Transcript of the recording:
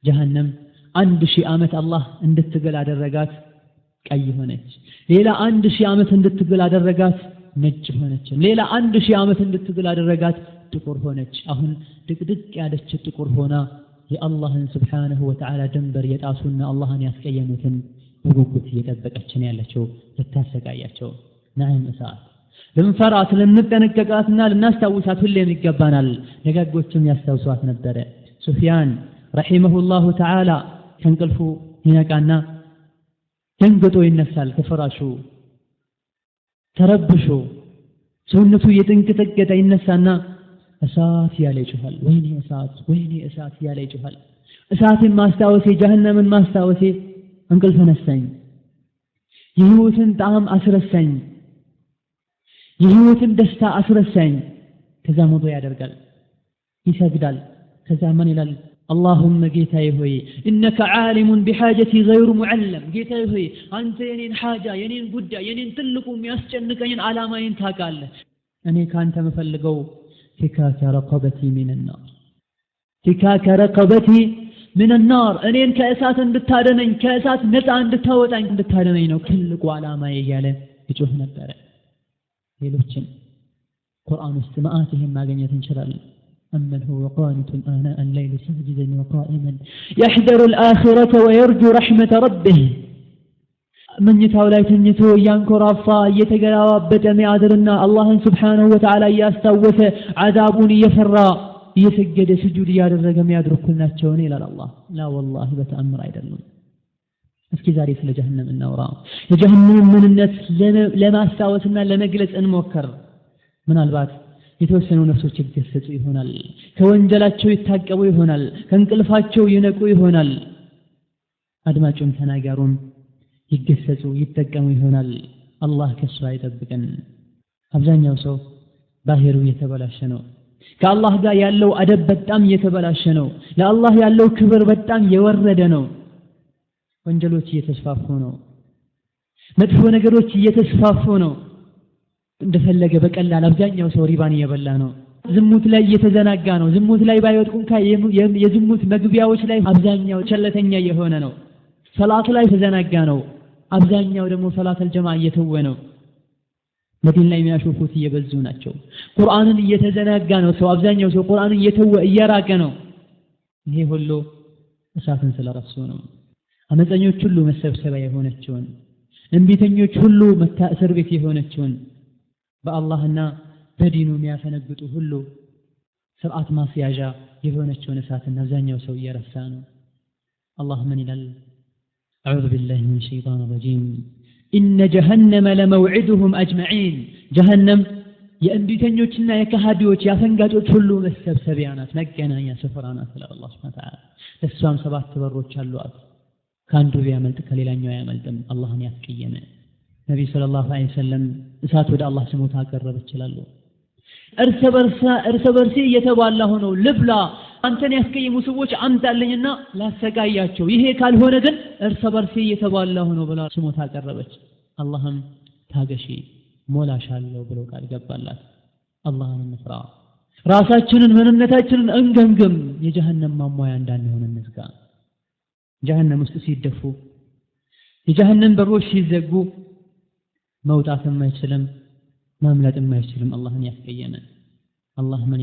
جهنم 1000 ዓመት አላህ እንድትገል አደረጋት ቀይ ሆነች ሌላ 1000 ዓመት እንድትገል አደረጋት ነጭ ሆነች ሌላ 1000 ዓመት እንድትገል አደረጋት ጥቁር ሆነች አሁን ድቅድቅ ያለች ጥቁር ሆና የአላህን Subhanahu Wa Ta'ala ድንበር የጣሱና አላህን ያስቀየሙትን በጉጉት እየጠበቀች ነው ያለችው ልታሰቃያቸው ናይም እሳት ለምፈራት ለምንጠነቀቃትና ለናስታውሳት ሁሌም ይገባናል ደጋጎችም ያስታውሷት ነበር ሱፊያን ረሂመሁላሁ ተዓላ ከንቅልፉ ይነቃና ደንግጦ ይነሳል ከፍራሹ ተረብሾ ሰውነቱ እየተንቀጠቀጠ ይነሳና እሳት ያለ ይጮሃል ወይኔ እሳት ያለ ይጮሃል እሳትን ማስታወሴ ጀሃነምን ማስታወሴ እንቅልፍ ነሳኝ የህይወትን ጣዕም አስረሳኝ የህይወትን ደስታ አስረሳኝ ከዛ ሞዶ ያደርጋል ይሰግዳል ከዛ ምን ይላል اللهم ጌታዬ ሆይ انك عالم بحاجتي غير معلم ጌታዬ ሆይ አንተ የኔን حاجه የኔን ጉዳይ የኔን ትልቁ የሚያስጨንቀኝን አላማዬን ታውቃለህ እኔ ካንተ መፈልገው فكاك رقبتي من النار فكاك رقبتي من النار እኔን ከእሳት እንድታደነኝ ከእሳት ነፃ እንድታወጣኝ እንድታደነኝ ነው ትልቁ አላማዬ እያለ ይጮህ ነበር ሌሎችን ቁርአን ውስጥ ማአትህን ማግኘት እንችላለን أمن هو قانت آناء الليل ساجدا وقائما يحذر الآخرة ويرجو رحمة ربه من يتاولا تنيتو ينكرافا يتقلابت ميادرنا الله سبحانه وتعالى يستوث عذابون يفرى يسجد سجود يادرق ميادركنا تشوني إلى الله لا والله بتأمر أيضا እስኪ ዛሬ ስለ ጀሃነም እናውራ የጀሃነም ምንነት ለማስታወስና ለመግለጽ እንሞክር ምናልባት የተወሰኑ ነፍሶች ይገሰጹ ይሆናል ከወንጀላቸው ይታቀቡ ይሆናል ከእንቅልፋቸው ይነቁ ይሆናል አድማጩም ተናጋሩም ይገሰጹ ይጠቀሙ ይሆናል አላህ ከሱ ይጠብቀን አብዛኛው ሰው ባህሩ የተበላሸ ነው ከአላህ ጋር ያለው አደብ በጣም የተበላሸ ነው ለአላህ ያለው ክብር በጣም የወረደ ነው ወንጀሎች እየተስፋፉ ነው መጥፎ ነገሮች እየተስፋፉ ነው እንደፈለገ በቀላል አብዛኛው ሰው ሪባን እየበላ ነው ዝሙት ላይ እየተዘናጋ ነው ዝሙት ላይ ባይወድቁ የዝሙት መግቢያዎች ላይ አብዛኛው ቸለተኛ የሆነ ነው ሰላት ላይ ተዘናጋ ነው አብዛኛው ደግሞ ሰላተል ጀማዓ እየተወ ነው መዲና ላይ የሚያሾፉት እየበዙ ናቸው ቁርአንን እየተዘናጋ ነው ሰው አብዛኛው ሰው ቁርአንን እየተወ እየራቀ ነው ይሄ ሁሉ እሳትን ስለረሱ ነው አመፀኞች ሁሉ መሰብሰቢያ የሆነችውን እንቢተኞች ሁሉ መታሰር ቤት የሆነችውን በአላህና በዲኑ የሚያፈነግጡ ሁሉ ስርዓት ማስያዣ የሆነችውን እሳትን አብዛኛው ሰው እየረሳ ነው አላህ ምን ይላል أعوذ بالله من الشيطان الرجيم إن جهنم لموعدهم أجمعين جهنم የእንቢተኞችና የካሃዲዎች ያፈንጋጮች ሁሉ መሰብሰቢያ ናት መገናኛ ስፍራ ናት ስለ አላህ Subhanahu Wa Ta'ala ለሷም 7 በሮች አሏት ካንዱ ቢያመልጥ ከሌላኛው ያመልጥም አላህን ያስቀየመ ነብዩ ሰለላሁ ዐለይሂ ወሰለም እሳት ወደ አላህ ስሞታ አቀረበ ይችላል እርስ በርሲ እየተባላሁ ነው ልብላ አንተን ያስቀየሙ ሰዎች አምጣልኝና ላሰቃያቸው ይሄ ካልሆነ ግን እርስ በርሲ እየተባላሁ ነው ብላ ስሞታ አቀረበች አላህም ታገሺ ሞላሻለሁ ብሎ ቃል ገባላት አላህን እንፍራ ራሳችንን ምንነታችንን እንገምግም የጀሃነም ማሟያ እንዳንሆን እንዝጋ ጀሃነም ውስጥ ሲደፉ የጀሃነም በሮች ሲዘጉ መውጣትም አይችልም ማምለጥም አይችልም አላህን ያስቀየመ አላህ ምን